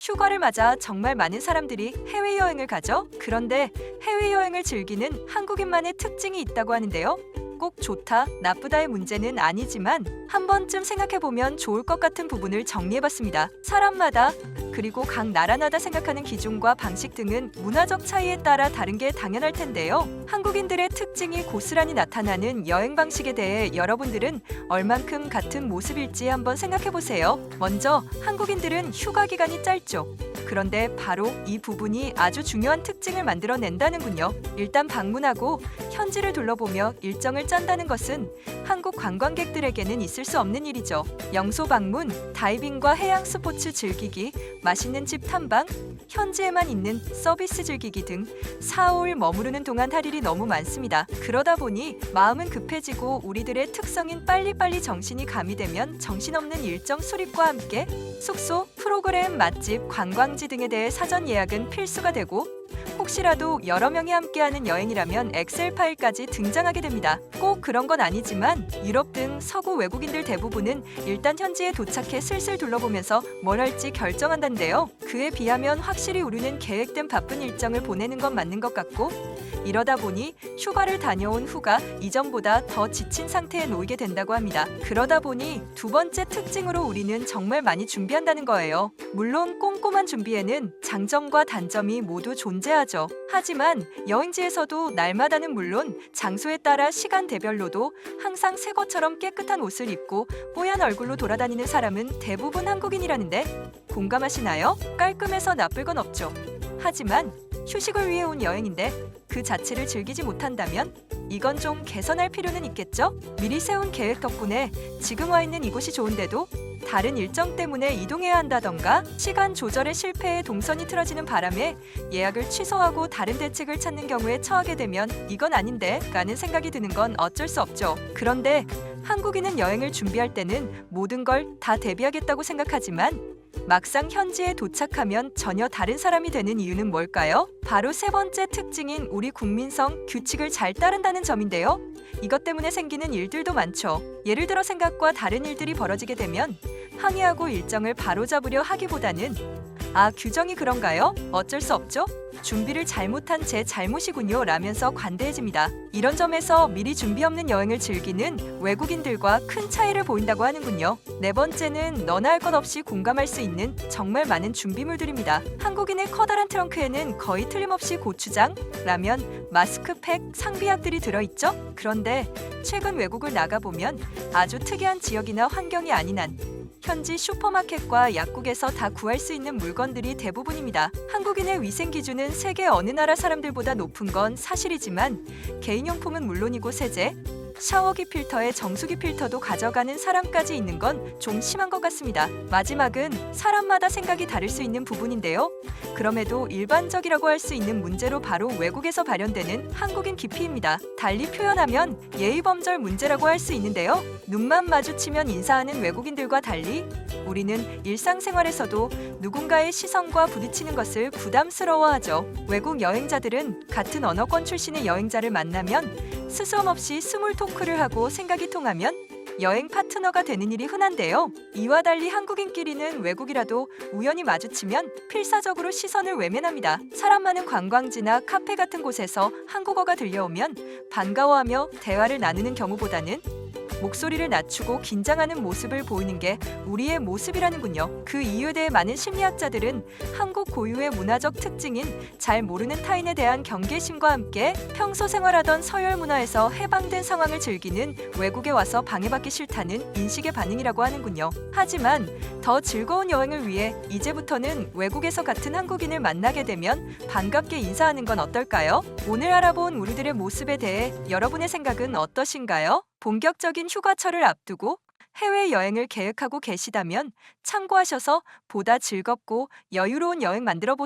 휴가를 맞아 정말 많은 사람들이 해외여행을 가죠. 그런데 해외여행을 즐기는 한국인만의 특징이 있다고 하는데요. 꼭 좋다, 나쁘다의 문제는 아니지만 한 번쯤 생각해보면 좋을 것 같은 부분을 정리해봤습니다. 사람마다 그리고 각 나라마다 생각하는 기준과 방식 등은 문화적 차이에 따라 다른 게 당연할 텐데요. 한국인들의 특징이 고스란히 나타나는 여행 방식에 대해 여러분들은 얼만큼 같은 모습일지 한번 생각해보세요. 먼저 한국인들은 휴가 기간이 짧죠. 그런데 바로 이 부분이 아주 중요한 특징을 만들어낸다는군요. 일단 방문하고 현지를 둘러보며 일정을 짠다는 것은 한국 관광객들에게는 있을 수 없는 일이죠. 영소 방문, 다이빙과 해양 스포츠 즐기기, 맛있는 집 탐방, 현지에만 있는 서비스 즐기기 등 4, 5일 머무르는 동안 할 일이 너무 많습니다. 그러다 보니 마음은 급해지고 우리들의 특성인 빨리빨리 정신이 가미되면 정신없는 일정 수립과 함께 숙소, 프로그램, 맛집, 관광지 등에 대해 사전 예약은 필수가 되고 혹시라도 여러 명이 함께하는 여행이라면 엑셀 파일까지 등장하게 됩니다. 꼭 그런 건 아니지만 유럽 등 서구 외국인들 대부분은 일단 현지에 도착해 슬슬 둘러보면서 뭘 할지 결정한다는데요. 그에 비하면 확실히 우리는 계획된 바쁜 일정을 보내는 건 맞는 것 같고 이러다 보니 휴가를 다녀온 후가 이전보다 더 지친 상태에 놓이게 된다고 합니다. 그러다 보니 두 번째 특징으로 우리는 정말 많이 준비한다는 거예요. 물론 꼼꼼한 준비에는 장점과 단점이 모두 존재하죠. 하지만 여행지에서도 날마다는 물론 장소에 따라 시간대별로도 항상 새 것처럼 깨끗한 옷을 입고 뽀얀 얼굴로 돌아다니는 사람은 대부분 한국인이라는데 공감하시나요? 깔끔해서 나쁠 건 없죠. 하지만 휴식을 위해 온 여행인데 그 자체를 즐기지 못한다면 이건 좀 개선할 필요는 있겠죠? 미리 세운 계획 덕분에 지금 와 있는 이곳이 좋은데도 다른 일정 때문에 이동해야 한다던가 시간 조절에 실패해 동선이 틀어지는 바람에 예약을 취소하고 다른 대책을 찾는 경우에 처하게 되면 이건 아닌데 라는 생각이 드는 건 어쩔 수 없죠. 그런데 한국인은 여행을 준비할 때는 모든 걸 다 대비하겠다고 생각하지만 막상 현지에 도착하면 전혀 다른 사람이 되는 이유는 뭘까요? 바로 세 번째 특징인 우리 국민성, 규칙을 잘 따른다는 점인데요. 이것 때문에 생기는 일들도 많죠. 예를 들어 생각과 다른 일들이 벌어지게 되면 항의하고 일정을 바로잡으려 하기보다는 규정이 그런가요? 어쩔 수 없죠? 준비를 잘못한 제 잘못이군요 라면서 관대해집니다. 이런 점에서 미리 준비 없는 여행을 즐기는 외국인들과 큰 차이를 보인다고 하는군요. 네 번째는 너나 할 것 없이 공감할 수 있는 정말 많은 준비물들입니다. 한국인의 커다란 트렁크에는 거의 틀림없이 고추장, 라면, 마스크팩, 상비약들이 들어있죠? 그런데 최근 외국을 나가보면 아주 특이한 지역이나 환경이 아닌 한 현지 슈퍼마켓과 약국에서 다 구할 수 있는 물건들이 대부분입니다. 한국인의 위생 기준은 세계 어느 나라 사람들보다 높은 건 사실이지만 개인용품은 물론이고 세제, 샤워기 필터에 정수기 필터도 가져가는 사람까지 있는 건 좀 심한 것 같습니다. 마지막은 사람마다 생각이 다를 수 있는 부분인데요. 그럼에도 일반적이라고 할 수 있는 문제로 바로 외국에서 발현되는 한국인 기피입니다. 달리 표현하면 예의범절 문제라고 할 수 있는데요. 눈만 마주치면 인사하는 외국인들과 달리 우리는 일상생활에서도 누군가의 시선과 부딪히는 것을 부담스러워하죠. 외국 여행자들은 같은 언어권 출신의 여행자를 만나면 스스럼없이 스몰 토크를 하고 생각이 통하면 여행 파트너가 되는 일이 흔한데요. 이와 달리 한국인끼리는 외국이라도 우연히 마주치면 필사적으로 시선을 외면합니다. 사람 많은 관광지나 카페 같은 곳에서 한국어가 들려오면 반가워하며 대화를 나누는 경우보다는 목소리를 낮추고 긴장하는 모습을 보이는 게 우리의 모습이라는군요. 그 이유에 대해 많은 심리학자들은 한국 고유의 문화적 특징인 잘 모르는 타인에 대한 경계심과 함께 평소 생활하던 서열 문화에서 해방된 상황을 즐기는 외국에 와서 방해받기 싫다는 인식의 반응이라고 하는군요. 하지만 더 즐거운 여행을 위해 이제부터는 외국에서 같은 한국인을 만나게 되면 반갑게 인사하는 건 어떨까요? 오늘 알아본 우리들의 모습에 대해 여러분의 생각은 어떠신가요? 본격적인 휴가철을 앞두고 해외여행을 계획하고 계시다면 참고하셔서 보다 즐겁고 여유로운 여행 만들어 보세요.